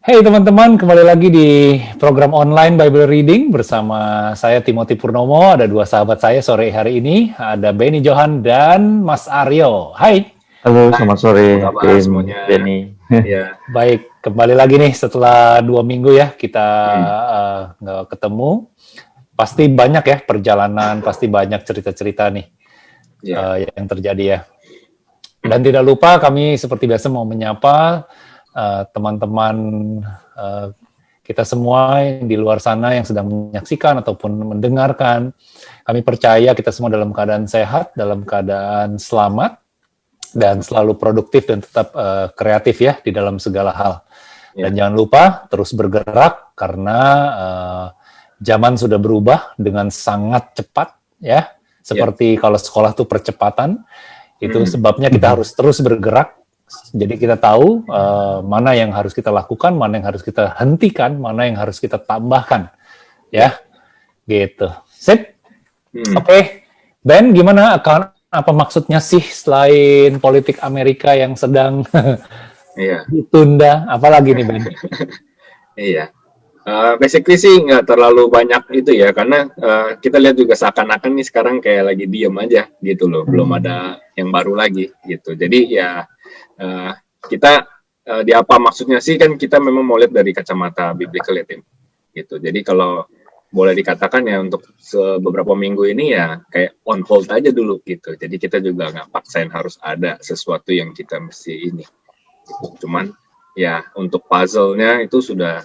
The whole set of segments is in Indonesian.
Hey teman-teman, kembali lagi di program online Bible Reading bersama saya Timothy Purnomo. Ada dua sahabat saya sore hari ini, ada Benny Johan dan Mas Aryo. Hai. Halo, selamat sore, Apa kabar Tim, semuanya? Benny. Ya, Baik, kembali lagi nih setelah 2 minggu ya kita nggak ketemu. Pasti banyak ya perjalanan, pasti banyak cerita-cerita nih ya, yang terjadi ya. Dan tidak lupa kami seperti biasa mau menyapa teman-teman kita semua di luar sana yang sedang menyaksikan ataupun mendengarkan. Kami percaya kita semua dalam keadaan sehat, dalam keadaan selamat, dan selalu produktif dan tetap kreatif ya di dalam segala hal. Dan jangan lupa terus bergerak karena zaman sudah berubah dengan sangat cepat ya. Seperti kalau sekolah tuh percepatan, itu sebabnya kita harus terus bergerak. Jadi kita tahu mana yang harus kita lakukan, mana yang harus kita hentikan, mana yang harus kita tambahkan, ya, gitu. Sip, Oke. Ben, gimana? Apa maksudnya sih selain politik Amerika yang sedang iya, ditunda? Apalagi nih Ben? iya. Basically sih nggak terlalu banyak itu ya, karena kita lihat juga seakan-akan nih sekarang kayak lagi diem aja gitu loh, belum ada yang baru lagi gitu. Jadi ya kita di apa maksudnya sih kan kita memang mau lihat dari kacamata biblical ya Tim. Gitu. Jadi kalau boleh dikatakan ya untuk beberapa minggu ini ya kayak on hold aja dulu gitu. Jadi kita juga nggak paksain harus ada sesuatu yang kita mesti ini. Gitu. Cuman ya untuk puzzle-nya itu sudah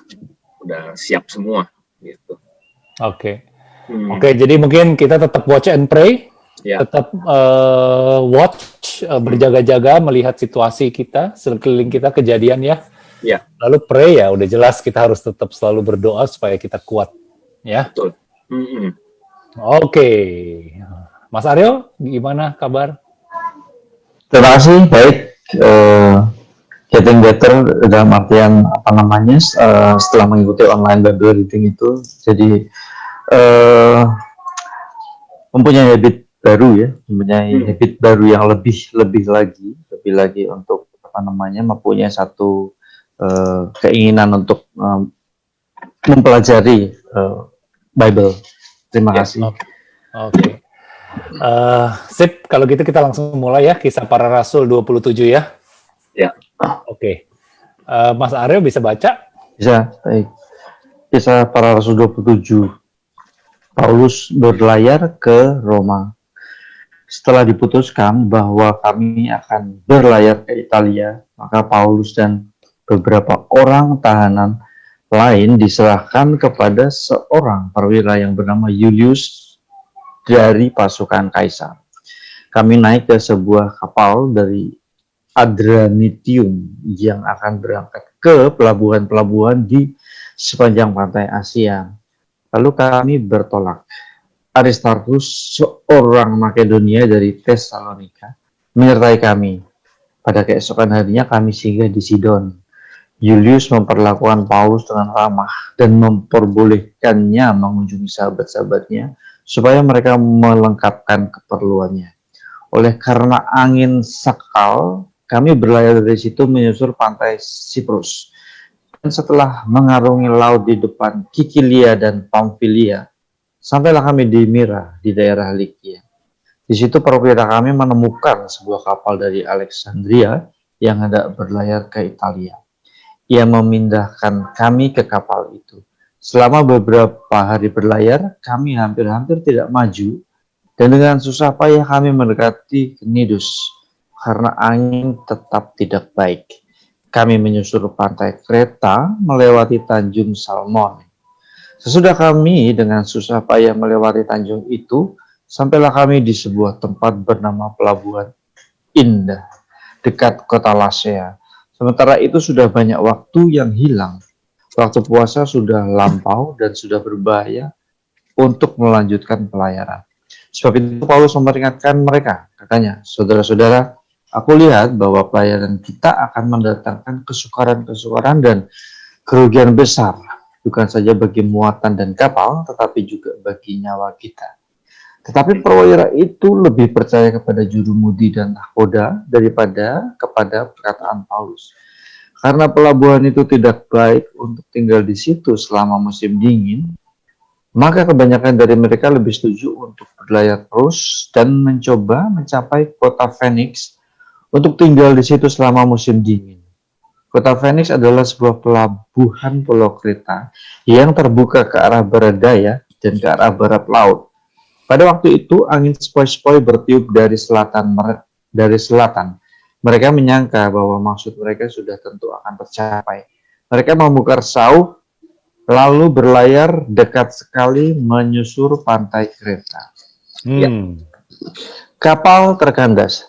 siap semua gitu. Oke. Oke, jadi mungkin kita tetap watch and pray, tetap watch, berjaga-jaga melihat situasi kita, sekeliling kita, kejadian ya. Ya. Lalu pray ya, udah jelas kita harus tetap selalu berdoa supaya kita kuat, ya. Betul. Oke. Mas Aryo, gimana kabar? Terima kasih, baik. Getting better dalam artian apa namanya setelah mengikuti online Bible reading itu, jadi mempunyai habit baru ya, mempunyai habit baru yang lebih lagi untuk apa namanya mempunyai satu keinginan untuk mempelajari Bible. Terima kasih. Oke. Sip, kalau gitu kita langsung mulai ya, Kisah Para Rasul 27 ya. Ya. Oke. Mas Aryo bisa baca? Bisa, baik. Kisah Para Rasul 27. Paulus berlayar ke Roma. Setelah diputuskan bahwa kami akan berlayar ke Italia, maka Paulus dan beberapa orang tahanan lain diserahkan kepada seorang perwira yang bernama Julius dari pasukan Kaisar. Kami naik ke sebuah kapal dari Adranitium yang akan berangkat ke pelabuhan-pelabuhan di sepanjang pantai Asia. Lalu kami bertolak. Aristarchus, seorang Makedonia dari Tesalonika, menyertai kami. Pada keesokan harinya kami singgah di Sidon. Julius memperlakukan Paulus dengan ramah dan memperbolehkannya mengunjungi sahabat-sahabatnya supaya mereka melengkapkan keperluannya. Oleh karena angin sakal, kami berlayar dari situ menyusur pantai Siprus. Dan setelah mengarungi laut di depan Kikilia dan Pamfilia, sampailah kami di Mira, di daerah Likia. Di situ perwira kami menemukan sebuah kapal dari Alexandria yang hendak berlayar ke Italia. Ia memindahkan kami ke kapal itu. Selama beberapa hari berlayar, kami hampir-hampir tidak maju, dan dengan susah payah kami mendekati Knidus, karena angin tetap tidak baik. Kami menyusur pantai Kreta, melewati Tanjung Salmon. Sesudah kami dengan susah payah melewati tanjung itu, sampailah kami di sebuah tempat bernama Pelabuhan Indah, dekat kota Lasea. Sementara itu sudah banyak waktu yang hilang. Waktu puasa sudah lampau dan sudah berbahaya untuk melanjutkan pelayaran. Sebab itu Paulus memperingatkan mereka, katanya, saudara-saudara, aku lihat bahwa pelayaran kita akan mendatangkan kesukaran-kesukaran dan kerugian besar, bukan saja bagi muatan dan kapal, tetapi juga bagi nyawa kita. Tetapi perwira itu lebih percaya kepada jurumudi dan nahkoda daripada kepada perkataan Paulus. Karena pelabuhan itu tidak baik untuk tinggal di situ selama musim dingin, maka kebanyakan dari mereka lebih setuju untuk berlayar terus dan mencoba mencapai kota Phoenix untuk tinggal di situ selama musim dingin. Kota Phoenix adalah sebuah pelabuhan pulau kereta yang terbuka ke arah barat daya dan ke arah barat laut. Pada waktu itu, angin sepoi-sepoi bertiup dari selatan. Mereka menyangka bahwa maksud mereka sudah tentu akan tercapai. Mereka membuka sauh, lalu berlayar dekat sekali menyusur pantai Kreta. Ya. Kapal terkandas,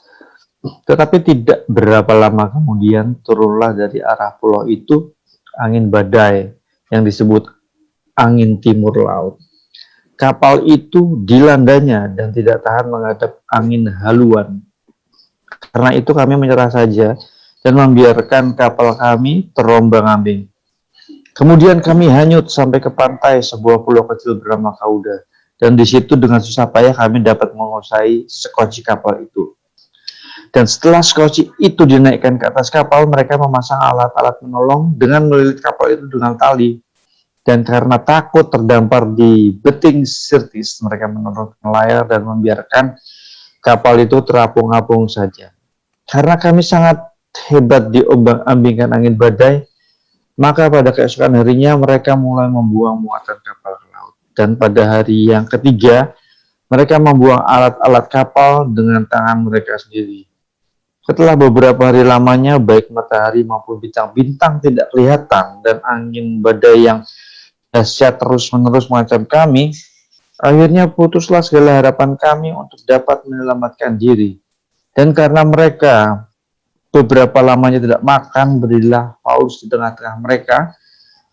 tetapi tidak berapa lama kemudian turunlah dari arah pulau itu angin badai yang disebut angin timur laut. Kapal itu dilandanya dan tidak tahan menghadap angin haluan. Karena itu kami menyerah saja dan membiarkan kapal kami terombang-ambing. Kemudian kami hanyut sampai ke pantai sebuah pulau kecil bernama Kauda. Dan di situ dengan susah payah kami dapat menguasai sekoci kapal itu. Dan setelah sekoci itu dinaikkan ke atas kapal, mereka memasang alat-alat menolong dengan melilit kapal itu dengan tali. Dan karena takut terdampar di beting Sirtis, mereka menurunkan layar dan membiarkan kapal itu terapung-apung saja. Karena kami sangat hebat diombang-ambingkan angin badai, maka pada keesokan harinya mereka mulai membuang muatan kapal ke laut. Dan pada hari yang ketiga, mereka membuang alat-alat kapal dengan tangan mereka sendiri. Setelah beberapa hari lamanya, baik matahari maupun bintang-bintang tidak kelihatan, dan angin badai yang dahsyat terus-menerus mengancam kami, akhirnya putuslah segala harapan kami untuk dapat menyelamatkan diri. Dan karena mereka beberapa lamanya tidak makan, berilah Paulus di tengah-tengah mereka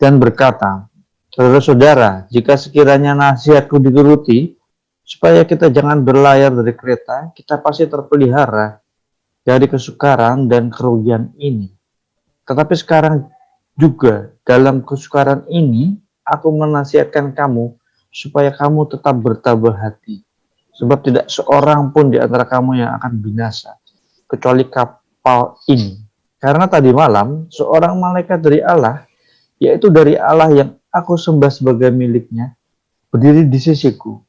dan berkata, saudara-saudara, jika sekiranya nasihatku dituruti, supaya kita jangan berlayar dari kereta, kita pasti terpelihara dari kesukaran dan kerugian ini. Tetapi sekarang juga dalam kesukaran ini, aku menasihatkan kamu supaya kamu tetap bertabah hati. Sebab tidak seorang pun di antara kamu yang akan binasa, kecuali kapal ini. Karena tadi malam, seorang malaikat dari Allah, yaitu dari Allah yang aku sembah sebagai miliknya, berdiri di sisiku.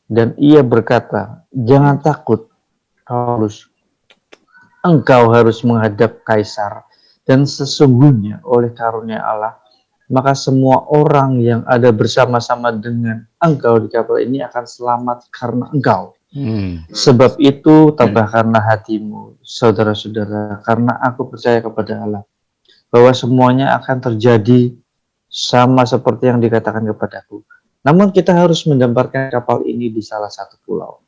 Dan ia berkata, jangan takut, Paulus. Engkau harus menghadap Kaisar. Dan sesungguhnya oleh karunia Allah, maka semua orang yang ada bersama-sama dengan engkau di kapal ini akan selamat karena engkau. Sebab itu tabahkanlah hatimu, saudara-saudara, karena aku percaya kepada Allah, bahwa semuanya akan terjadi sama seperti yang dikatakan kepadaku. Namun kita harus mendamparkan kapal ini di salah satu pulau.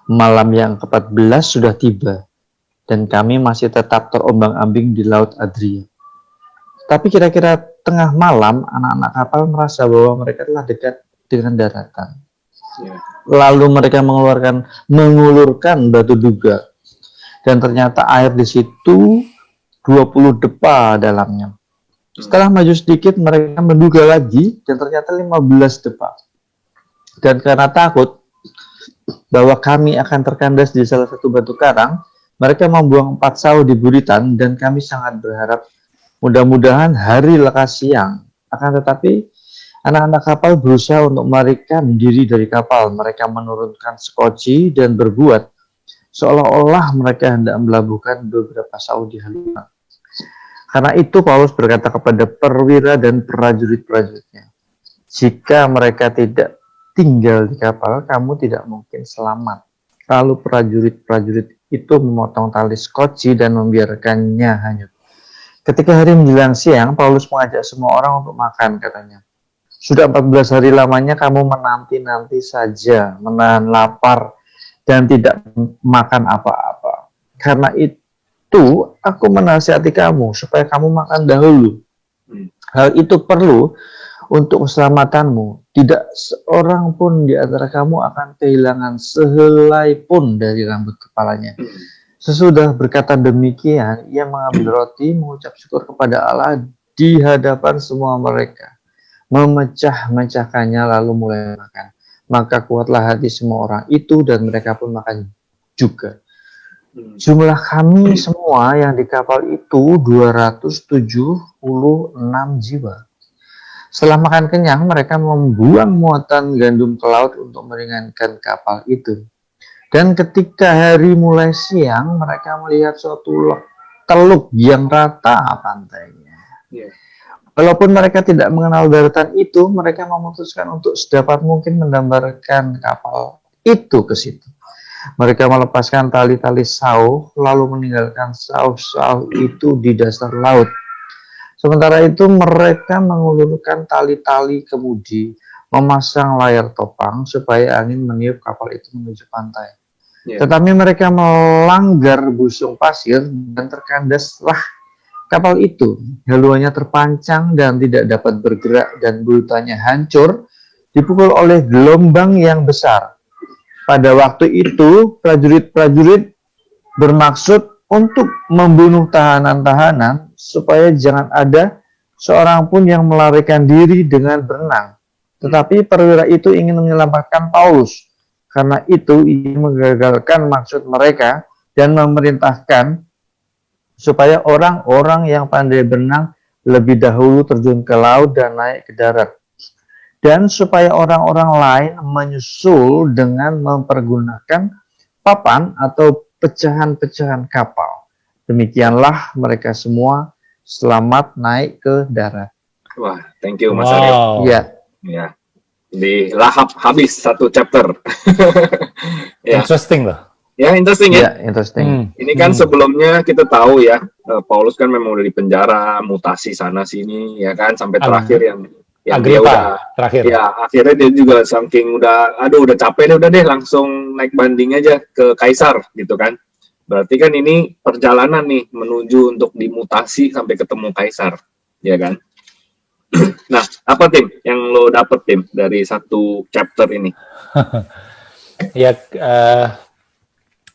Malam yang ke-14 sudah tiba, dan kami masih tetap terombang-ambing di Laut Adria. Tapi kira-kira tengah malam, anak-anak kapal merasa bahwa mereka telah dekat dengan daratan. Lalu mereka mengulurkan batu duga. Dan ternyata air di situ 20 depa dalamnya. Setelah maju sedikit, mereka menduga lagi, dan ternyata 15 depa. Dan karena takut bahwa kami akan terkandas di salah satu batu karang, mereka membuang 4 sauh di buritan, dan kami sangat berharap mudah-mudahan hari lekas siang. Akan tetapi, anak-anak kapal berusaha untuk melarikan diri dari kapal. Mereka menurunkan sekoci dan berbuat seolah-olah mereka hendak melabuhkan beberapa sauh di haluan. Karena itu Paulus berkata kepada perwira dan prajurit-prajuritnya, jika mereka tidak tinggal di kapal, kamu tidak mungkin selamat. Lalu prajurit-prajurit itu memotong tali sekoci dan membiarkannya hanyut. Ketika hari menjelang siang, Paulus mengajak semua orang untuk makan, katanya. Sudah 14 hari lamanya kamu menanti-nanti saja, menahan lapar, dan tidak makan apa-apa. Karena itu, aku menasihati kamu, supaya kamu makan dahulu. Hal itu perlu untuk keselamatanmu. Tidak seorang pun di antara kamu akan kehilangan sehelai pun dari rambut kepalanya. Sesudah berkata demikian, ia mengambil roti, mengucap syukur kepada Allah di hadapan semua mereka. Memecah-mecahkannya lalu mulai makan. Maka kuatlah hati semua orang itu dan mereka pun makan juga. Jumlah kami semua yang di kapal itu 276 jiwa. Setelah makan kenyang, mereka membuang muatan gandum ke laut untuk meringankan kapal itu. Dan ketika hari mulai siang, mereka melihat suatu teluk yang rata pantainya. Yeah. Walaupun mereka tidak mengenal daratan itu, mereka memutuskan untuk sedapat mungkin mendamparkan kapal itu ke situ. Mereka melepaskan tali-tali sauh, lalu meninggalkan sauh-sauh itu di dasar laut. Sementara itu mereka mengulurkan tali-tali kemudi, memasang layar topang supaya angin meniup kapal itu menuju pantai. Yeah. Tetapi mereka melanggar busung pasir dan terkandaslah kapal itu. Haluannya terpancang dan tidak dapat bergerak dan bulutanya hancur, dipukul oleh gelombang yang besar. Pada waktu itu, prajurit-prajurit bermaksud untuk membunuh tahanan-tahanan supaya jangan ada seorang pun yang melarikan diri dengan berenang. Tetapi perwira itu ingin menyelamatkan Paulus. Karena itu ia menggagalkan maksud mereka dan memerintahkan supaya orang-orang yang pandai berenang lebih dahulu terjun ke laut dan naik ke darat. Dan supaya orang-orang lain menyusul dengan mempergunakan papan atau pecahan-pecahan kapal. Demikianlah mereka semua selamat naik ke darat. Wah, thank you Mas Aryo. Ya. Ya. Dilahap habis satu chapter. Ya. Interesting loh. Ya, interesting ya. Ya, interesting. Ini kan sebelumnya kita tahu ya, Paulus kan memang udah di penjara, mutasi sana sini, ya kan, sampai terakhir yang dia Agripa udah terakhir. ya akhirnya dia juga saking udah capek deh, udah deh langsung naik banding aja ke Kaisar gitu kan. Berarti kan ini perjalanan nih menuju untuk dimutasi sampai ketemu Kaisar, ya kan. Nah, apa Tim yang lo dapet Tim dari satu chapter ini? Ya,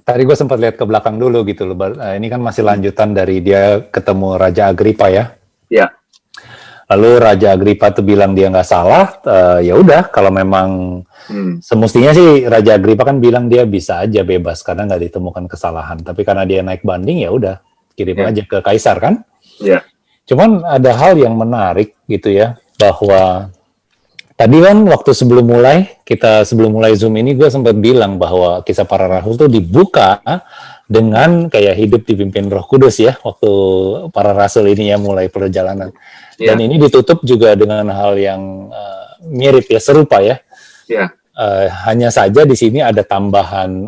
tadi gue sempat lihat ke belakang dulu gitu loh. Ini kan masih lanjutan dari dia ketemu Raja Agripa ya. Ya. Lalu Raja Agripa tuh bilang dia nggak salah. Ya udah, kalau memang semestinya sih Raja Agripa kan bilang dia bisa aja bebas karena nggak ditemukan kesalahan. Tapi karena dia naik banding ya udah kirim aja ke Kaisar kan. Iya. Cuman ada hal yang menarik gitu ya, bahwa tadi kan waktu sebelum mulai Zoom ini gue sempat bilang bahwa Kisah Para Rasul itu dibuka dengan kayak hidup dipimpin Roh Kudus ya, waktu para rasul ini ya mulai perjalanan. Dan ini ditutup juga dengan hal yang mirip ya, serupa ya. Hanya saja di sini ada tambahan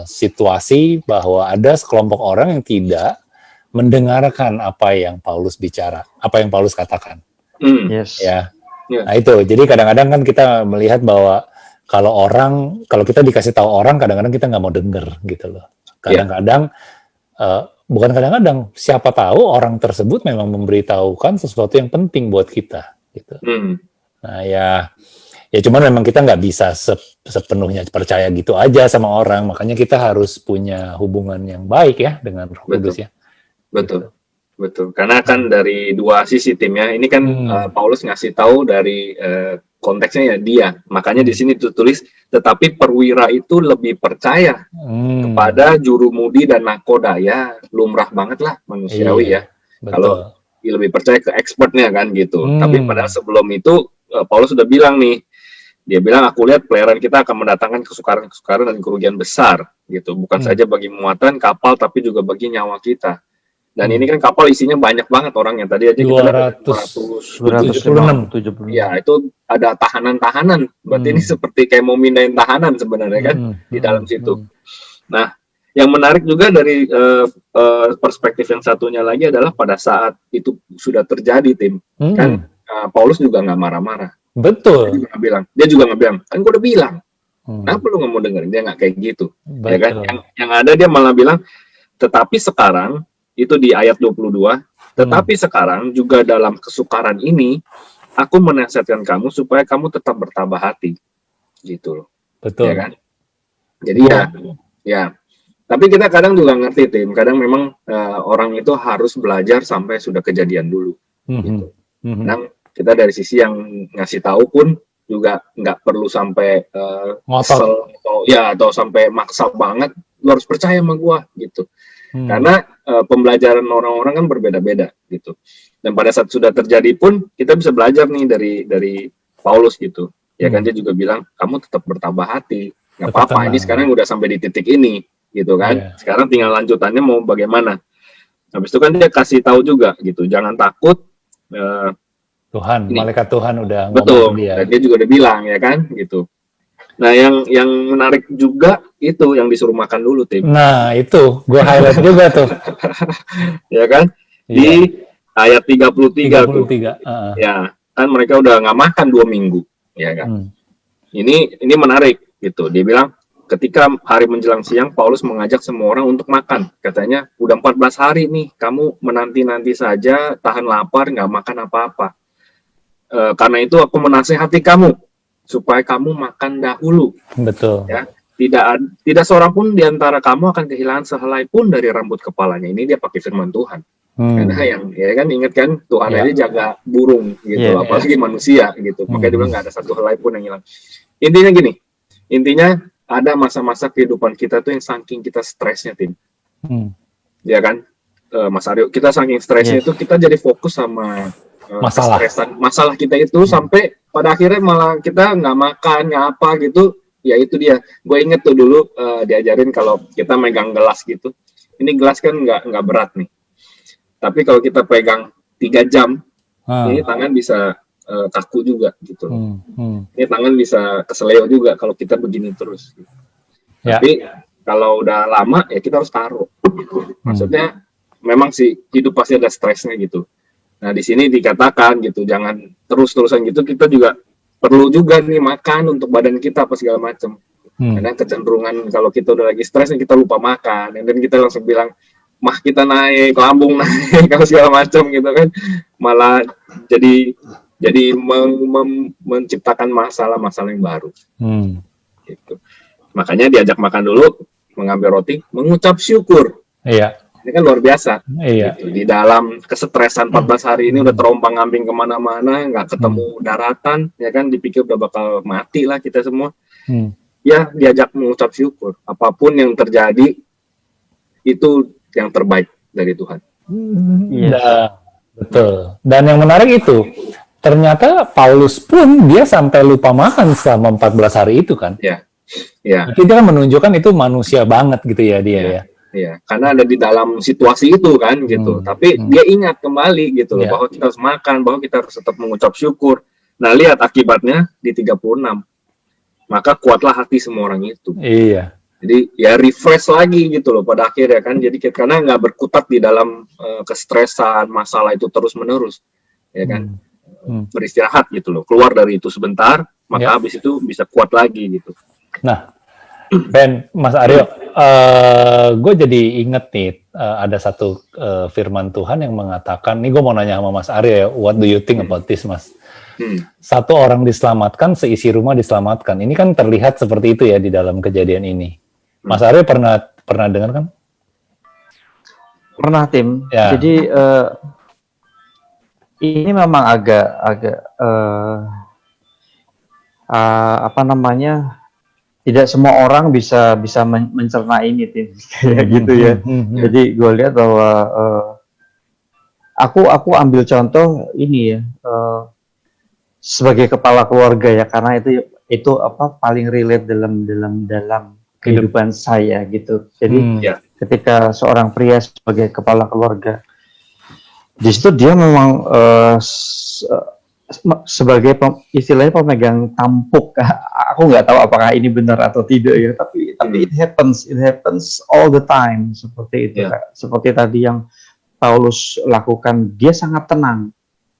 situasi bahwa ada sekelompok orang yang tidak mendengarkan apa yang Paulus bicara, apa yang Paulus katakan. Yes. Ya. Nah itu, jadi kadang-kadang kan kita melihat bahwa kalau kita dikasih tahu orang, kadang-kadang kita nggak mau denger gitu loh. Kadang-kadang, bukan kadang-kadang, siapa tahu orang tersebut memang memberitahukan sesuatu yang penting buat kita gitu. Nah ya cuman memang kita nggak bisa sepenuhnya percaya gitu aja sama orang, makanya kita harus punya hubungan yang baik ya dengan Roh Kudus ya. Betul. Karena kan dari dua sisi Tim ya. Ini kan Paulus ngasih tahu dari konteksnya ya dia. Makanya di sini tulis, tetapi perwira itu lebih percaya kepada jurumudi dan nakoda ya. Lumrah banget lah manusiawi ya. Kalau lebih percaya ke expertnya kan gitu. Tapi padahal sebelum itu Paulus sudah bilang nih. Dia bilang, aku lihat pelayaran kita akan mendatangkan kesukaran dan kerugian besar gitu. Bukan saja bagi muatan kapal tapi juga bagi nyawa kita. Dan ini kan kapal isinya banyak banget orang yang tadi aja kita lihat 276. Ya, itu ada tahanan-tahanan. Berarti ini seperti kayak mau mindahin tahanan sebenarnya kan di dalam situ. Nah, yang menarik juga dari perspektif yang satunya lagi adalah pada saat itu sudah terjadi Tim. Kan Paulus juga nggak marah-marah. Betul. Dia juga nggak bilang, kan gue udah bilang. Kenapa lu nggak mau dengerin? Dia nggak kayak gitu. Ya kan? Yang ada dia malah bilang, tetapi sekarang itu di ayat 22, tetapi sekarang juga dalam kesukaran ini, aku menasihatkan kamu supaya kamu tetap bertabah hati. Gitu loh. Betul. Ya kan? Jadi ya. Tapi kita kadang juga ngerti, Tim. Kadang memang orang itu harus belajar sampai sudah kejadian dulu. Gitu. Kadang kita dari sisi yang ngasih tahu pun juga nggak perlu sampai kesel atau sampai maksa banget lu harus percaya sama gua gitu. Karena pembelajaran orang-orang kan berbeda-beda gitu. Dan pada saat sudah terjadi pun kita bisa belajar nih dari Paulus gitu. Ya kan dia juga bilang kamu tetap bertambah hati. Nggak Tetap apa-apa, ini tenang. sekarang udah sampai di titik ini gitu kan. Iya. Sekarang tinggal lanjutannya mau bagaimana. Habis itu kan dia kasih tahu juga gitu, jangan takut. Tuhan, Ini. malaikat Tuhan udah ngomong Betul, ke dia. dan dia juga udah bilang ya kan gitu. Nah yang menarik juga itu yang disuruh makan dulu Tim. Nah, itu gue highlight juga tuh. Ya kan? Di ayat 33 tuh. 33. Ya, kan mereka udah nggak makan 2 minggu, ya kan? Ini menarik gitu. Dia bilang ketika hari menjelang siang Paulus mengajak semua orang untuk makan. Katanya udah 14 hari nih kamu menanti-nanti saja, tahan lapar, nggak makan apa-apa. Karena itu aku menasihati kamu supaya kamu makan dahulu. Betul. Ya, tidak seorang pun di antara kamu akan kehilangan sehelai pun dari rambut kepalanya. Ini dia pakai firman Tuhan. Karena yang ya kan ingat kan Tuhan aja jaga burung gitu, apalagi manusia gitu. Makanya dia bilang nggak ada satu helai pun yang hilang. Intinya gini, intinya ada masa-masa kehidupan kita tuh yang saking kita stresnya Tim. Ya kan, Mas Aryo, kita saking stresnya itu kita jadi fokus sama masalah kita itu sampai pada akhirnya malah kita nggak makan, nggak apa gitu. Ya itu dia. Gue inget tuh dulu diajarin kalau kita megang gelas gitu. Ini gelas kan nggak berat nih. Tapi kalau kita pegang 3 jam, ini tangan bisa kaku juga gitu. Ini tangan bisa keseleo juga kalau kita begini terus. Gitu. Tapi kalau udah lama ya kita harus taruh. Gitu. Maksudnya memang sih hidup pasti ada stresnya gitu. Nah di sini dikatakan gitu, jangan terus-terusan gitu. Kita juga perlu juga nih makan untuk badan kita apa segala macam. Karena kecenderungan kalau kita udah lagi stres kita lupa makan, dan kita langsung bilang mah kita naik, lambung naik, kalau segala macam gitu kan, malah jadi menciptakan masalah-masalah yang baru. Gitu. Makanya diajak makan dulu, mengambil roti, mengucap syukur. Iya. Ini kan luar biasa. Iya. Gitu. Di dalam kesetresan 14 hari ini udah terompang-ambing kemana-mana, nggak ketemu daratan, ya kan dipikir udah bakal mati lah kita semua. Ya diajak mengucap syukur. Apapun yang terjadi itu yang terbaik dari Tuhan. Betul. Dan yang menarik itu, ternyata Paulus pun dia sampai lupa makan selama 14 hari itu kan. Iya. Iya. Itu dia kan menunjukkan itu manusia banget gitu ya dia ya. Iya, karena ada di dalam situasi itu kan gitu. Tapi dia ingat kembali gitu loh, bahwa kita harus makan, bahwa kita harus tetap mengucap syukur. Nah, lihat akibatnya di 36. Maka kuatlah hati semua orang itu. Iya. Jadi ya refresh lagi gitu loh pada akhirnya kan. Jadi karena nggak berkutat di dalam kestresan, masalah itu terus-menerus. Ya kan. Beristirahat gitu loh. Keluar dari itu sebentar, maka habis itu bisa kuat lagi gitu. Nah, Ben, Mas Aryo, gue jadi inget nih, ada satu firman Tuhan yang mengatakan, nih gue mau nanya sama Mas Aryo ya, what do you think about this, Mas? Satu orang diselamatkan, seisi rumah diselamatkan. Ini kan terlihat seperti itu ya di dalam kejadian ini. Mas Aryo pernah dengar kan? Pernah, Tim. Ya. Jadi ini memang agak apa namanya? Tidak semua orang bisa mencerna ini, Tim. Kayak gitu ya. Jadi gue lihat bahwa aku ambil contoh ini ya, sebagai kepala keluarga ya, karena itu apa paling relate dalam kehidupan saya gitu. Jadi ketika seorang pria sebagai kepala keluarga, di situ dia memang sebagai istilahnya pemegang tampuk. Aku nggak tahu apakah ini benar atau tidak ya, tapi it happens all the time seperti itu. Seperti tadi yang Paulus lakukan, dia sangat tenang.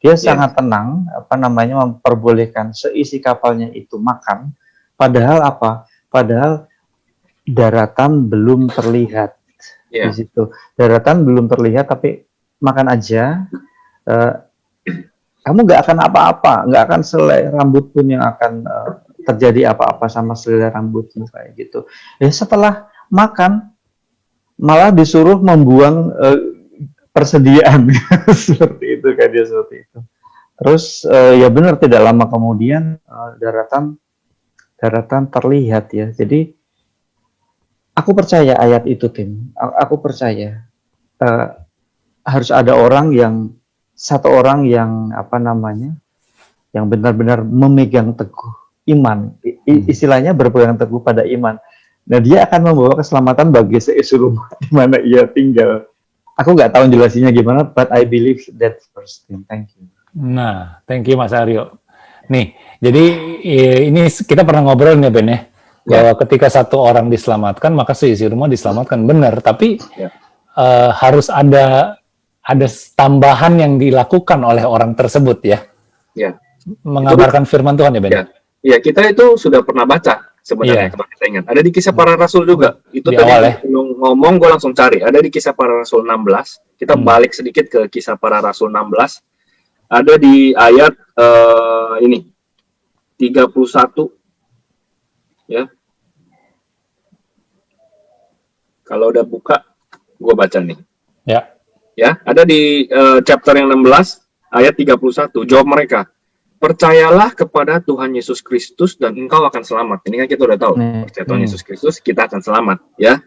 Sangat tenang, apa namanya, memperbolehkan seisi kapalnya itu makan. Padahal apa? Padahal daratan belum terlihat di situ. Daratan belum terlihat, tapi makan aja. Kamu nggak akan apa-apa, nggak akan selai rambut pun yang akan terjadi apa-apa sama selai rambutmu kayak gitu. Ya setelah makan malah disuruh membuang persediaan seperti itu kan dia seperti itu. Terus ya benar, tidak lama kemudian daratan terlihat ya. Jadi Aku percaya ayat itu, Tim. Aku percaya eh, harus ada satu orang yang apa namanya, yang benar-benar memegang teguh iman. Istilahnya berpegang teguh pada iman. Nah, dia akan membawa keselamatan bagi seisi rumah di mana ia tinggal. Aku nggak tahu jelasinnya gimana, but I believe that first thing. Thank you. Nah, thank you Mas Aryo. Nih, jadi ini kita pernah ngobrol nih Ben ya, bahwa ketika satu orang diselamatkan maka seisi rumah diselamatkan, benar. Tapi harus ada tambahan yang dilakukan oleh orang tersebut ya. Ya. Mengabarkan firman Tuhan ya Ben. Ya, kita itu sudah pernah baca sebenarnya kalau kita ingat. Ada di Kisah Para Rasul juga. Itu Di tadi awal, ya? ngomong gue langsung cari. Ada di Kisah Para Rasul 16. Kita balik sedikit ke Kisah Para Rasul 16. Ada di ayat ini 31 ya. Kalau udah buka gue baca nih. Ya. Ya, ada di chapter yang 16 ayat 31. Jawab mereka, percayalah kepada Tuhan Yesus Kristus dan engkau akan selamat. Ini kan kita udah tahu, percaya Tuhan Yesus Kristus, kita akan selamat, ya.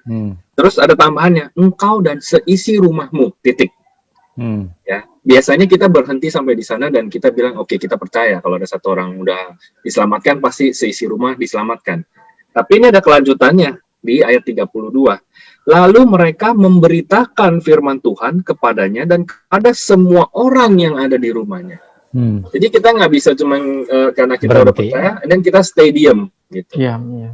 Terus ada tambahannya, engkau dan seisi rumahmu, titik. Ya, biasanya kita berhenti sampai di sana dan kita bilang, oke, kita percaya kalau ada satu orang udah diselamatkan, pasti seisi rumah diselamatkan. Tapi ini ada kelanjutannya di ayat 32. Lalu mereka memberitakan firman Tuhan kepadanya dan kepada semua orang yang ada di rumahnya. Jadi kita nggak bisa cuma karena kita udah percaya dan kita stay diem gitu.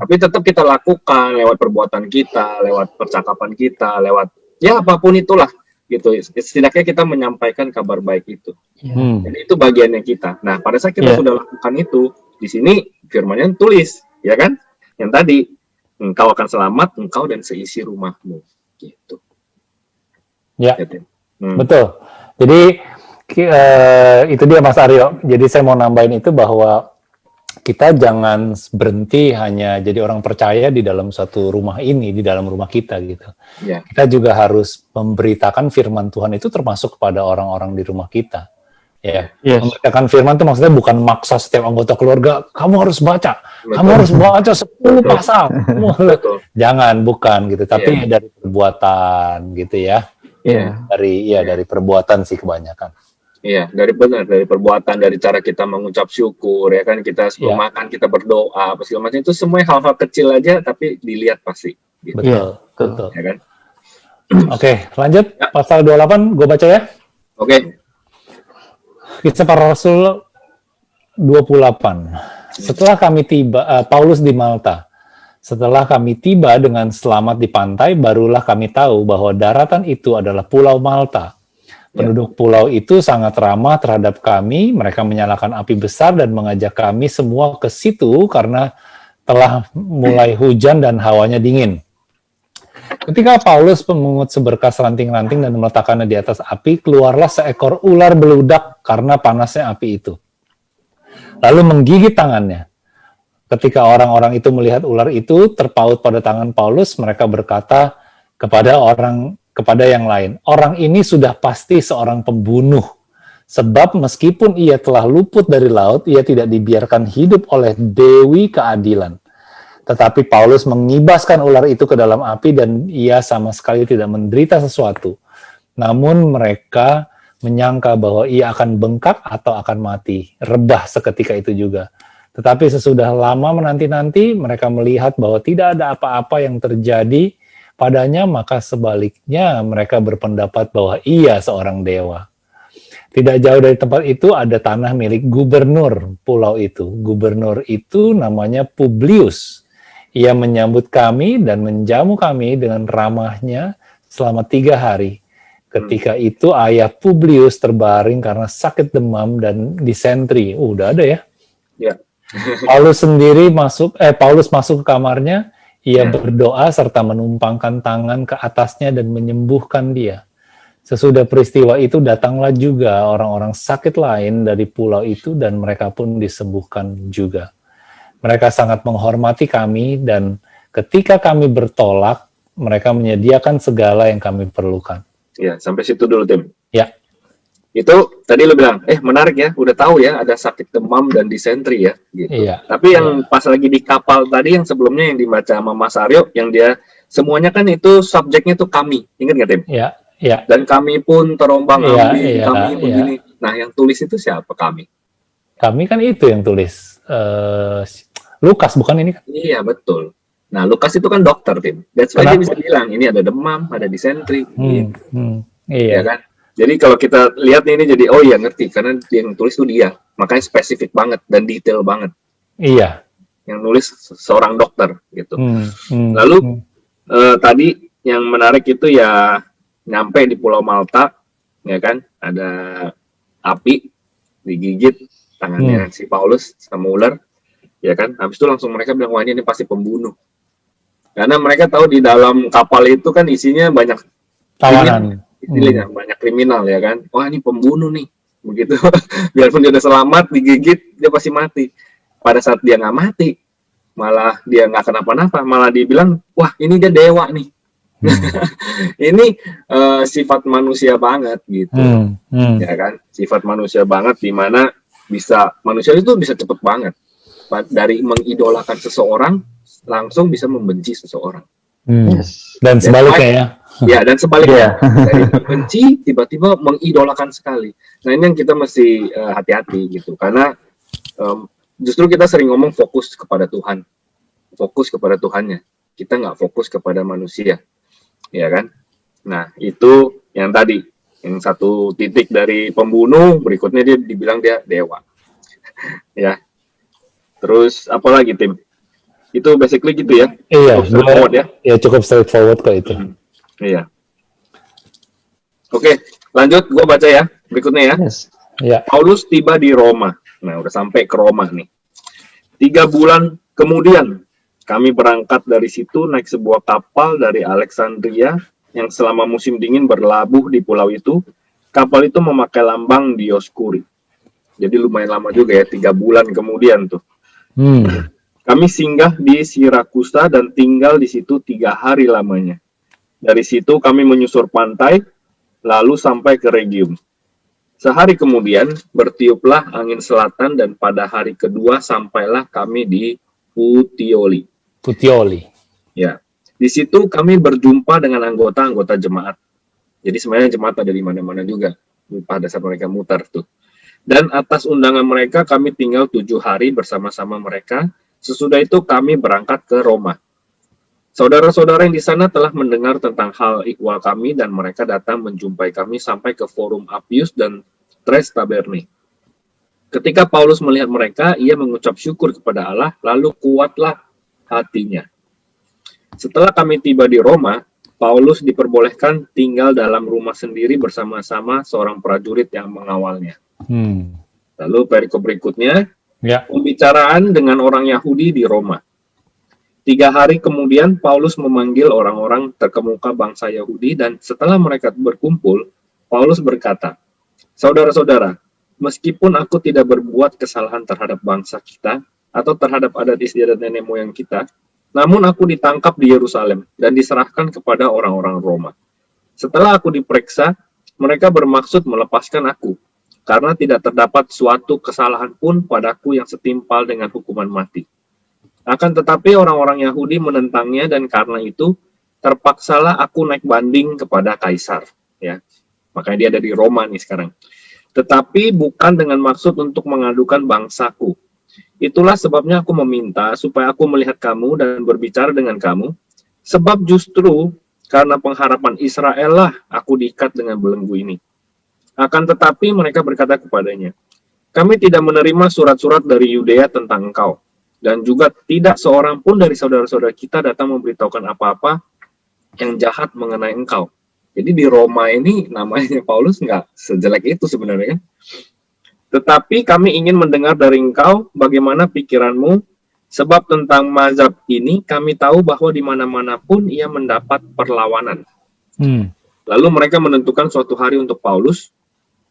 Tapi tetap kita lakukan lewat perbuatan kita, lewat percakapan kita, lewat ya apapun itulah gitu. Setidaknya kita menyampaikan kabar baik itu. Jadi itu bagiannya kita. Nah, pada saat kita sudah lakukan itu, di sini firman-nya tulis, ya kan? Yang tadi, engkau akan selamat, engkau dan seisi rumahmu gitu. Ya, betul. Jadi itu dia Mas Aryo. Jadi saya mau nambahin itu bahwa kita jangan berhenti hanya jadi orang percaya di dalam satu rumah ini, di dalam rumah kita gitu. Kita juga harus memberitakan firman Tuhan itu termasuk kepada orang-orang di rumah kita. Ya, memberitakan firman itu maksudnya bukan maksa setiap anggota keluarga, kamu harus baca, kamu harus baca 10 pasal. Jangan, bukan gitu, tapi dari perbuatan gitu ya. Dari perbuatan sih kebanyakan. Iya, dari perbuatan, dari cara kita mengucap syukur, ya kan, kita sebelum makan, kita berdoa, apa segala macam, itu semua hal-hal kecil aja, tapi dilihat pasti. Gitu. Betul. Ya kan? Oke, lanjut, pasal 28, gue baca ya. Oke. Kisah Para Rasul 28. Setelah kami tiba, Paulus di Malta. Setelah kami tiba dengan selamat di pantai, barulah kami tahu bahwa daratan itu adalah Pulau Malta. Penduduk pulau itu sangat ramah terhadap kami. Mereka menyalakan api besar dan mengajak kami semua ke situ karena telah mulai hujan dan hawanya dingin. Ketika Paulus memungut seberkas ranting-ranting dan meletakkannya di atas api, keluarlah seekor ular beludak karena panasnya api itu. Lalu menggigit tangannya. Ketika orang-orang itu melihat ular itu terpaut pada tangan Paulus, mereka berkata kepada yang lain, orang ini sudah pasti seorang pembunuh. Sebab meskipun ia telah luput dari laut, ia tidak dibiarkan hidup oleh Dewi Keadilan. Tetapi Paulus mengibaskan ular itu ke dalam api dan ia sama sekali tidak menderita sesuatu. Namun mereka menyangka bahwa ia akan bengkak atau akan mati. Rebah seketika itu juga. Tetapi sesudah lama menanti-nanti, mereka melihat bahwa tidak ada apa-apa yang terjadi padanya, maka sebaliknya mereka berpendapat bahwa ia seorang dewa. Tidak jauh dari tempat itu ada tanah milik gubernur pulau itu. Gubernur itu namanya Publius. Ia menyambut kami dan menjamu kami dengan ramahnya selama 3 hari. Ketika itu ayah Publius terbaring karena sakit demam dan disentri. Udah ada ya? Paulus masuk ke kamarnya. Ia berdoa serta menumpangkan tangan ke atasnya dan menyembuhkan dia. Sesudah peristiwa itu datanglah juga orang-orang sakit lain dari pulau itu dan mereka pun disembuhkan juga. Mereka sangat menghormati kami dan ketika kami bertolak, mereka menyediakan segala yang kami perlukan. Ya, sampai situ dulu, Tim. Ya. Itu tadi lu bilang, menarik ya, udah tahu ya ada sakit demam dan disentri ya, gitu. Tapi yang pas lagi di kapal tadi yang sebelumnya yang dibaca sama Mas Aryo, yang dia semuanya kan itu subjeknya tuh kami, ingat nggak Tim? Ya, ya, Dan kami pun terombang-ambing, iya, kami iya. begini. Nah, yang tulis itu siapa kami? Kami kan itu yang tulis. Lukas bukan ini kan? Iya, betul. Nah, Lukas itu kan dokter, Tim. That's why dia Kenapa? bisa bilang, ini ada demam, ada disentri. Gitu. Iya. Ya kan? Jadi kalau kita lihat ini jadi, oh iya ngerti, karena yang tulis itu dia. Makanya spesifik banget dan detail banget. Iya. Yang nulis seorang dokter, gitu. Lalu, Lalu, tadi yang menarik itu ya, nyampe di Pulau Malta, ya kan? Ada api, digigit tangannya si Paulus sama ular. Ya kan, habis itu langsung mereka bilang, wah ini pasti pembunuh. Karena mereka tahu di dalam kapal itu kan isinya banyak tawanan. istilahnya, banyak kriminal ya kan. Wah ini pembunuh nih, begitu. Biarpun dia udah selamat, digigit, dia pasti mati. Pada saat dia nggak mati, malah dia nggak kenapa-napa, malah dibilang, wah ini dia dewa nih. Ini sifat manusia banget gitu, ya kan? Sifat manusia banget, di mana manusia itu bisa cepet banget. Dari mengidolakan seseorang langsung bisa membenci seseorang. Yes. Dan sebaliknya ya. Ya, dan sebaliknya. Iya. Dari membenci tiba-tiba mengidolakan sekali. Nah, ini yang kita mesti hati-hati gitu. Karena justru kita sering ngomong fokus kepada Tuhan. Fokus kepada Tuhannya. Kita nggak fokus kepada manusia. Ya kan? Nah, itu yang tadi. Yang satu titik dari pembunuh, berikutnya dia dibilang dia dewa. Ya. Terus apa lagi Tim? Itu basically gitu ya? Iya, Cukup straightforward ya? ya cukup straightforward kok itu. Iya. Oke, lanjut gue baca ya. Berikutnya ya. Yes. Ya. Paulus tiba di Roma. Nah, udah sampai ke Roma nih. 3 bulan kemudian, kami berangkat dari situ naik sebuah kapal dari Alexandria yang selama musim dingin berlabuh di pulau itu. Kapal itu memakai lambang Dioskuri. Jadi lumayan lama juga ya, 3 bulan kemudian tuh. Kami singgah di Sirakusa dan tinggal di situ 3 hari lamanya. Dari situ kami menyusur pantai, lalu sampai ke Regium. Sehari kemudian bertiuplah angin selatan dan pada hari kedua sampailah kami di Puteoli. Puteoli. Ya, di situ kami berjumpa dengan anggota-anggota jemaat. Jadi sebenarnya jemaat ada di mana-mana juga pada saat mereka mutar tuh. Dan atas undangan mereka kami tinggal 7 hari bersama-sama mereka. Sesudah itu kami berangkat ke Roma. Saudara-saudara yang di sana telah mendengar tentang hal ikhwal kami dan mereka datang menjumpai kami sampai ke Forum Appius dan Tres Taberni. Ketika Paulus melihat mereka, ia mengucap syukur kepada Allah, lalu kuatlah hatinya. Setelah kami tiba di Roma, Paulus diperbolehkan tinggal dalam rumah sendiri bersama-sama seorang prajurit yang mengawalnya. Lalu perikop berikutnya, Ya. pembicaraan dengan orang Yahudi di Roma. 3 hari kemudian Paulus memanggil orang-orang terkemuka bangsa Yahudi dan setelah mereka berkumpul, Paulus berkata, saudara-saudara, meskipun aku tidak berbuat kesalahan terhadap bangsa kita atau terhadap adat istiadat nenek moyang kita, namun aku ditangkap di Yerusalem dan diserahkan kepada orang-orang Roma. Setelah aku diperiksa, mereka bermaksud melepaskan aku, karena tidak terdapat suatu kesalahan pun padaku yang setimpal dengan hukuman mati. Akan tetapi orang-orang Yahudi menentangnya dan karena itu terpaksalah aku naik banding kepada Kaisar. Ya, makanya dia ada di Roma nih sekarang. Tetapi bukan dengan maksud untuk mengadukan bangsaku. Itulah sebabnya aku meminta supaya aku melihat kamu dan berbicara dengan kamu, sebab justru karena pengharapan Israel lah aku diikat dengan belenggu ini. Akan tetapi mereka berkata kepadanya, kami tidak menerima surat-surat dari Yudea tentang engkau, dan juga tidak seorang pun dari saudara-saudara kita datang memberitahukan apa-apa yang jahat mengenai engkau. Jadi di Roma ini namanya Paulus nggak sejelek itu sebenarnya. Tetapi kami ingin mendengar dari engkau bagaimana pikiranmu, sebab tentang mazhab ini kami tahu bahwa di mana-mana pun ia mendapat perlawanan. Lalu mereka menentukan suatu hari untuk Paulus.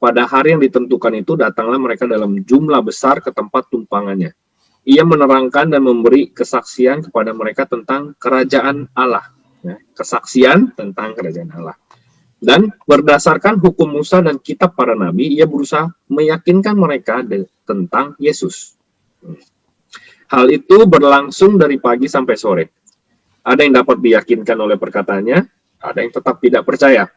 Pada hari yang ditentukan itu datanglah mereka dalam jumlah besar ke tempat tumpangannya. Ia menerangkan dan memberi kesaksian kepada mereka tentang kerajaan Allah. Ya, kesaksian tentang kerajaan Allah. Dan berdasarkan hukum Musa dan kitab para nabi, ia berusaha meyakinkan mereka tentang Yesus. Hal itu berlangsung dari pagi sampai sore. Ada yang dapat diyakinkan oleh perkataannya, ada yang tetap tidak percaya.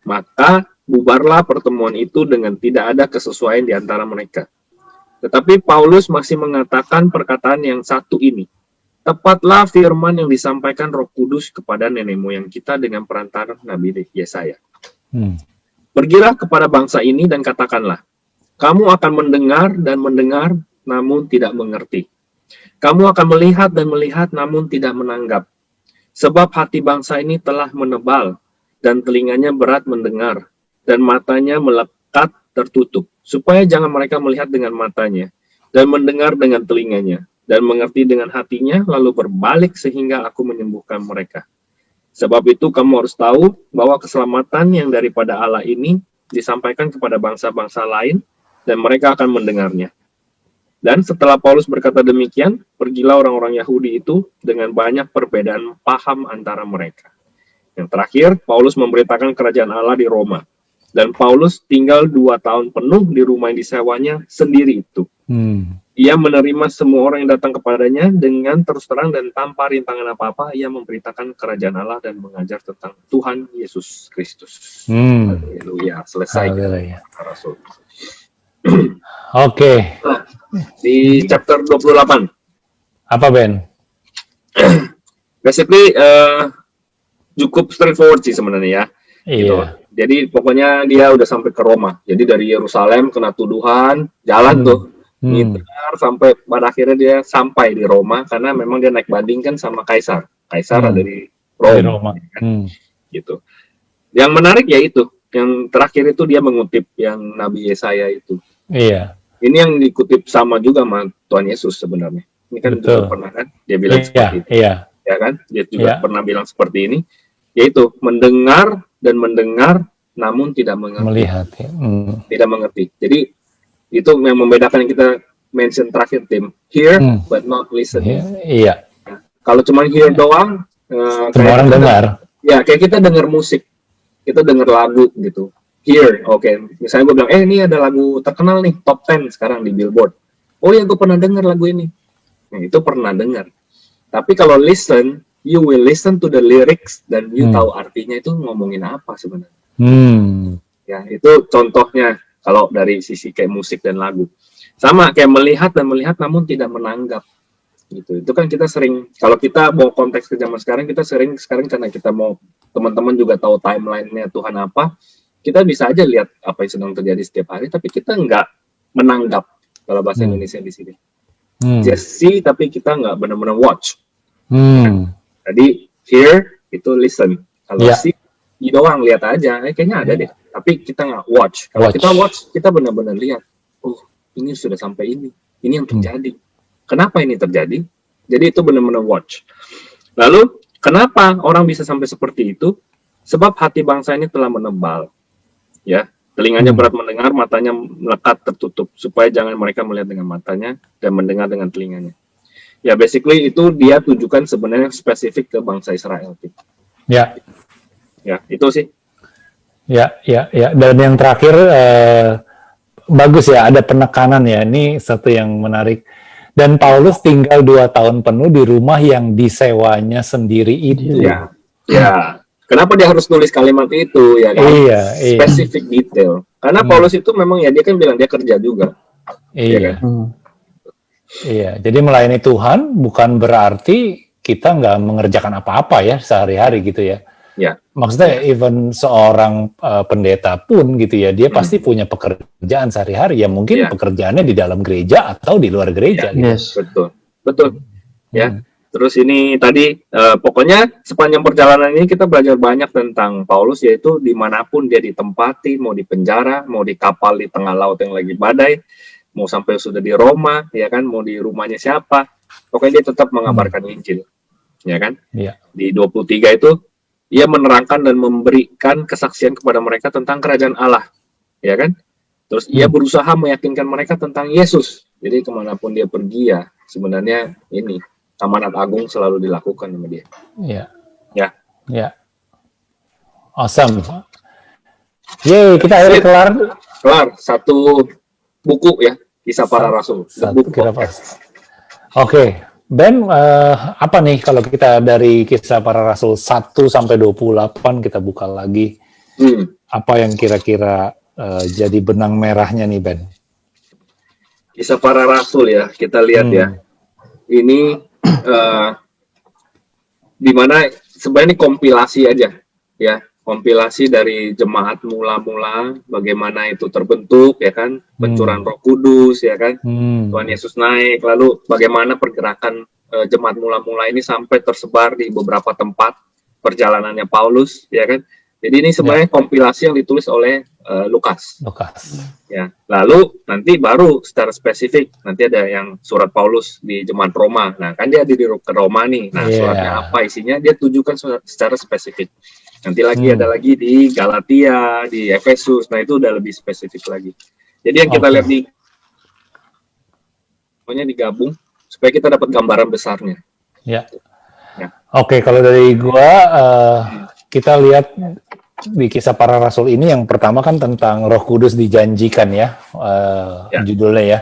Maka bubarlah pertemuan itu dengan tidak ada kesesuaian di antara mereka. Tetapi Paulus masih mengatakan perkataan yang satu ini. Tepatlah firman yang disampaikan Roh Kudus kepada nenek moyang kita dengan perantara Nabi Yesaya. Pergilah kepada bangsa ini dan katakanlah, kamu akan mendengar dan mendengar, namun tidak mengerti. Kamu akan melihat dan melihat, namun tidak menanggap. Sebab hati bangsa ini telah menebal, dan telinganya berat mendengar, dan matanya melekat tertutup, supaya jangan mereka melihat dengan matanya, dan mendengar dengan telinganya, dan mengerti dengan hatinya, lalu berbalik sehingga aku menyembuhkan mereka. Sebab itu kamu harus tahu bahwa keselamatan yang daripada Allah ini disampaikan kepada bangsa-bangsa lain, dan mereka akan mendengarnya. Dan setelah Paulus berkata demikian, pergilah orang-orang Yahudi itu dengan banyak perbedaan paham antara mereka. Yang terakhir, Paulus memberitakan kerajaan Allah di Roma. Dan Paulus tinggal 2 tahun penuh di rumah yang disewanya sendiri itu. Ia menerima semua orang yang datang kepadanya dengan terus terang dan tanpa rintangan apa-apa. Ia memberitakan kerajaan Allah dan mengajar tentang Tuhan Yesus Kristus. Haleluya. Selesai. Rasul. Oke. Nah, di chapter 28. Apa, Ben? Basically, cukup straightforward sih sebenarnya ya. Gitu. Iya. Jadi pokoknya dia udah sampai ke Roma. Jadi dari Yerusalem kena tuduhan, jalan tuh. Ngiter sampai pada akhirnya dia sampai di Roma karena memang dia naik banding kan sama Kaisar. Kaisar ada di Roma. Gitu. Yang menarik ya itu, yang terakhir itu dia mengutip yang Nabi Yesaya itu. Iya. Ini yang dikutip sama juga sama Tuhan Yesus sebenarnya. Ini kan juga pernah kan dia bilang seperti itu. Iya. Ya kan? Dia juga pernah bilang seperti ini, yaitu mendengar dan mendengar namun tidak mengerti. Melihat ya. Tidak mengerti. Jadi itu yang membedakan yang kita mention terakhir, Tim. Hear but not listen. Iya. Nah, kalau cuma hear doang, semua orang dengar. Ya, kayak kita dengar musik. Kita dengar lagu gitu. Hear, oke. Misalnya gue bilang, ini ada lagu terkenal nih, top 10 sekarang di Billboard. Oh ya, gue pernah dengar lagu ini. Nah, itu pernah dengar. Tapi kalau listen, you will listen to the lyrics dan you tahu artinya itu ngomongin apa sebenarnya. Ya, itu contohnya kalau dari sisi kayak musik dan lagu. Sama kayak melihat dan melihat namun tidak menanggap. Gitu. Itu kan kita sering, kalau kita mau konteks ke zaman sekarang, kita sering sekarang karena kita mau teman-teman juga tahu timeline-nya Tuhan apa, kita bisa aja lihat apa yang sedang terjadi setiap hari, tapi kita nggak menanggap kalau bahasa Indonesia di sini. Just see, tapi kita nggak benar-benar watch. Jadi hear itu listen. Kalau see, doang lihat aja, kayaknya ada deh. Tapi kita nggak watch. Kalau kita watch, kita benar-benar lihat. Oh, ini sudah sampai ini. Ini yang terjadi. Kenapa ini terjadi? Jadi itu benar-benar watch. Lalu, kenapa orang bisa sampai seperti itu? Sebab hati bangsa ini telah menebal. Ya, telinganya berat mendengar, matanya melekat tertutup. Supaya jangan mereka melihat dengan matanya dan mendengar dengan telinganya. Ya, basically itu dia tujukan sebenarnya spesifik ke bangsa Israel. Ya. Ya, itu sih. Ya. Dan yang terakhir, bagus ya, ada penekanan ya. Ini satu yang menarik. Dan Paulus tinggal 2 tahun penuh di rumah yang disewanya sendiri itu. Ya. Kenapa dia harus nulis kalimat itu ya kan? Iya. Spesifik detail. Karena Paulus itu memang ya dia kan bilang dia kerja juga. Iya. Ya kan? Iya. Jadi melayani Tuhan bukan berarti kita nggak mengerjakan apa-apa ya sehari-hari gitu ya. Ya. Maksudnya even seorang pendeta pun gitu ya, dia pasti punya pekerjaan sehari-hari ya, mungkin pekerjaannya di dalam gereja atau di luar gereja. Gitu. Yes. Betul. Ya. Terus ini tadi pokoknya sepanjang perjalanan ini kita belajar banyak tentang Paulus, yaitu dimanapun dia ditempati, mau di penjara, mau di kapal di tengah laut yang lagi badai, mau sampai sudah di Roma, ya kan, mau di rumahnya siapa, pokoknya dia tetap mengabarkan Injil, ya kan? Iya. Di 23 itu ia menerangkan dan memberikan kesaksian kepada mereka tentang kerajaan Allah, ya kan? Terus ia berusaha meyakinkan mereka tentang Yesus. Jadi kemanapun dia pergi ya, sebenarnya ini amanat agung selalu dilakukan sama dia. Iya. Ya. Awesome. Yeay, kita akhirnya kelar satu buku ya, Kisah Para Rasul. Oke. Ben, apa nih kalau kita dari Kisah Para Rasul 1 sampai 28 kita buka lagi, apa yang kira-kira jadi benang merahnya nih, Ben? Kisah Para Rasul ya, kita lihat ya. Ini di mana sebenarnya ini kompilasi aja ya, kompilasi dari jemaat mula-mula, bagaimana itu terbentuk ya kan, pencurahan Roh Kudus ya kan, Tuhan Yesus naik, lalu bagaimana pergerakan jemaat mula-mula ini sampai tersebar di beberapa tempat perjalanannya Paulus ya kan. Jadi ini sebenarnya kompilasi yang ditulis oleh Lukas. Ya, lalu nanti baru secara spesifik nanti ada yang surat Paulus di jemaat Roma. Nah, kan dia di Roma nih. Nah, suratnya apa isinya? Dia tujukan secara spesifik. Nanti lagi ada lagi di Galatia, di Efesus. Nah, itu udah lebih spesifik lagi. Jadi yang kita lihat nih, pokoknya digabung supaya kita dapat gambaran besarnya. Ya. Oke, kalau dari gua kita lihat di Kisah Para Rasul ini yang pertama kan tentang Roh Kudus dijanjikan ya, judulnya ya.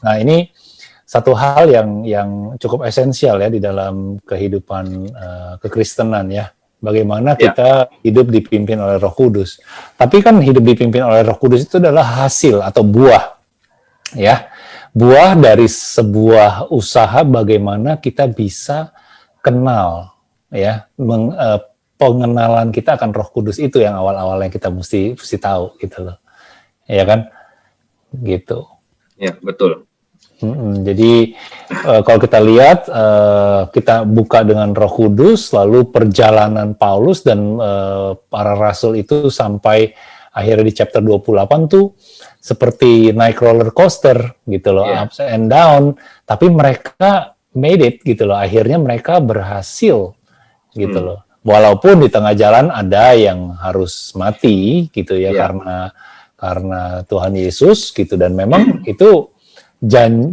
Nah, ini satu hal yang cukup esensial ya di dalam kehidupan kekristenan ya. Bagaimana kita hidup dipimpin oleh Roh Kudus. Tapi kan hidup dipimpin oleh Roh Kudus itu adalah hasil atau buah. Ya. Buah dari sebuah usaha bagaimana kita bisa kenal ya, pengenalan kita akan Roh Kudus itu yang awal-awalnya kita mesti tahu gitu loh. Ya kan? Gitu. Ya, betul. Jadi kalau kita lihat, kita buka dengan Roh Kudus, lalu perjalanan Paulus dan para rasul itu sampai akhirnya di chapter 28 tuh seperti naik roller coaster gitu loh, ups and down, tapi mereka made it gitu loh, akhirnya mereka berhasil gitu loh. Walaupun di tengah jalan ada yang harus mati gitu ya, karena Tuhan Yesus gitu, dan memang itu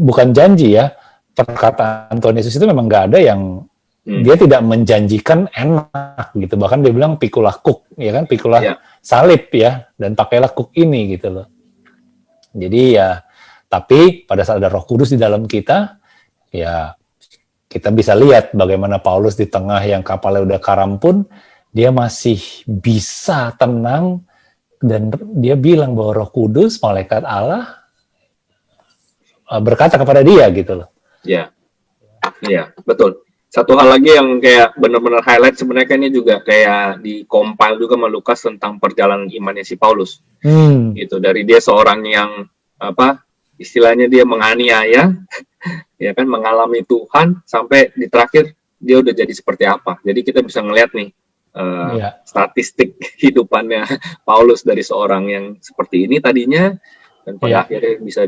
bukan janji ya, perkataan Tuhan Yesus itu memang nggak ada yang dia tidak menjanjikan enak gitu, bahkan dia bilang pikulah kuk ya kan, pikulah salib ya, dan pakailah kuk ini gitu loh. Jadi ya, tapi pada saat ada Roh Kudus di dalam kita, ya kita bisa lihat bagaimana Paulus di tengah yang kapalnya udah karam pun dia masih bisa tenang, dan dia bilang bahwa Roh Kudus, malaikat Allah berkata kepada dia gitu loh. Iya, betul. Satu hal lagi yang kayak benar-benar highlight sebenarnya kan ini juga kayak di compile juga sama Lukas tentang perjalanan imannya si Paulus. Gitu, dari dia seorang yang istilahnya dia menganiaya, ya kan, mengalami Tuhan sampai di terakhir dia udah jadi seperti apa. Jadi kita bisa ngelihat nih statistik hidupannya Paulus dari seorang yang seperti ini tadinya, dan pada akhirnya bisa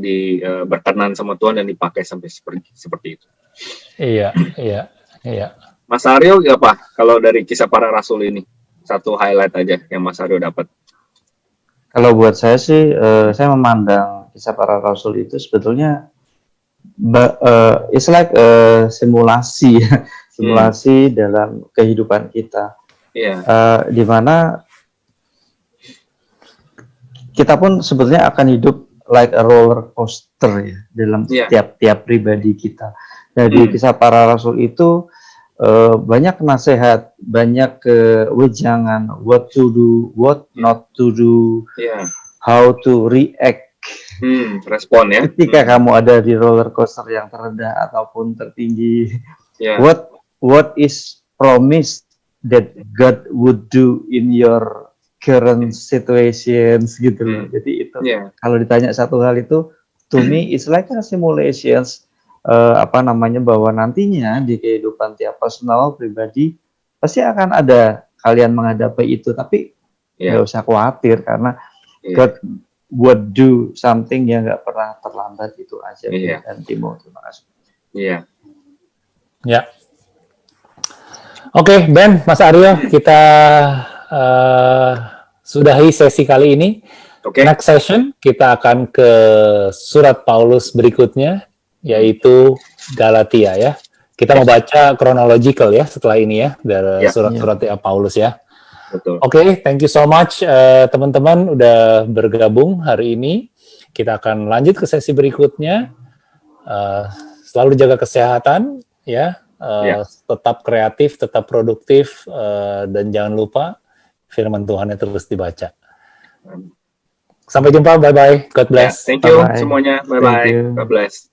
berkenan sama Tuhan dan dipakai sampai seperti itu. Iya. Mas Aryo apa kalau dari Kisah Para Rasul ini? Satu highlight aja yang Mas Aryo dapat. Kalau buat saya sih, saya memandang Kisah Para Rasul itu sebetulnya it's like simulasi dalam kehidupan kita. Di mana kita pun sebetulnya akan hidup like a roller coaster ya dalam tiap pribadi kita. Nah, di Kisah Para Rasul itu banyak nasihat, banyak wejangan, what to do, what not to do, how to react. Respon ya. Ketika kamu ada di roller coaster yang terendah ataupun tertinggi, what is promised that God would do in your current situations gitu loh. Jadi itu kalau ditanya satu hal itu, to me it's like a simulations, bahwa nantinya di kehidupan tiap personal pribadi pasti akan ada kalian menghadapi itu, tapi nggak usah khawatir karena God would do something yang nggak pernah terlambat, itu aja. Dan Timo, terima kasih. Oke, Ben, Mas Aryo, kita sudahi sesi kali ini. Next session kita akan ke surat Paulus berikutnya, yaitu Galatia ya. Kita mau baca chronological ya setelah ini ya, dari surat-surat Paulus ya. Oke, thank you so much teman-teman udah bergabung hari ini. Kita akan lanjut ke sesi berikutnya. selalu jaga kesehatan, ya, tetap kreatif, tetap produktif, dan jangan lupa firman Tuhan terus dibaca. Sampai jumpa, bye-bye, God bless. Thank you Bye-bye. semuanya, Thank bye-bye, you. God bless.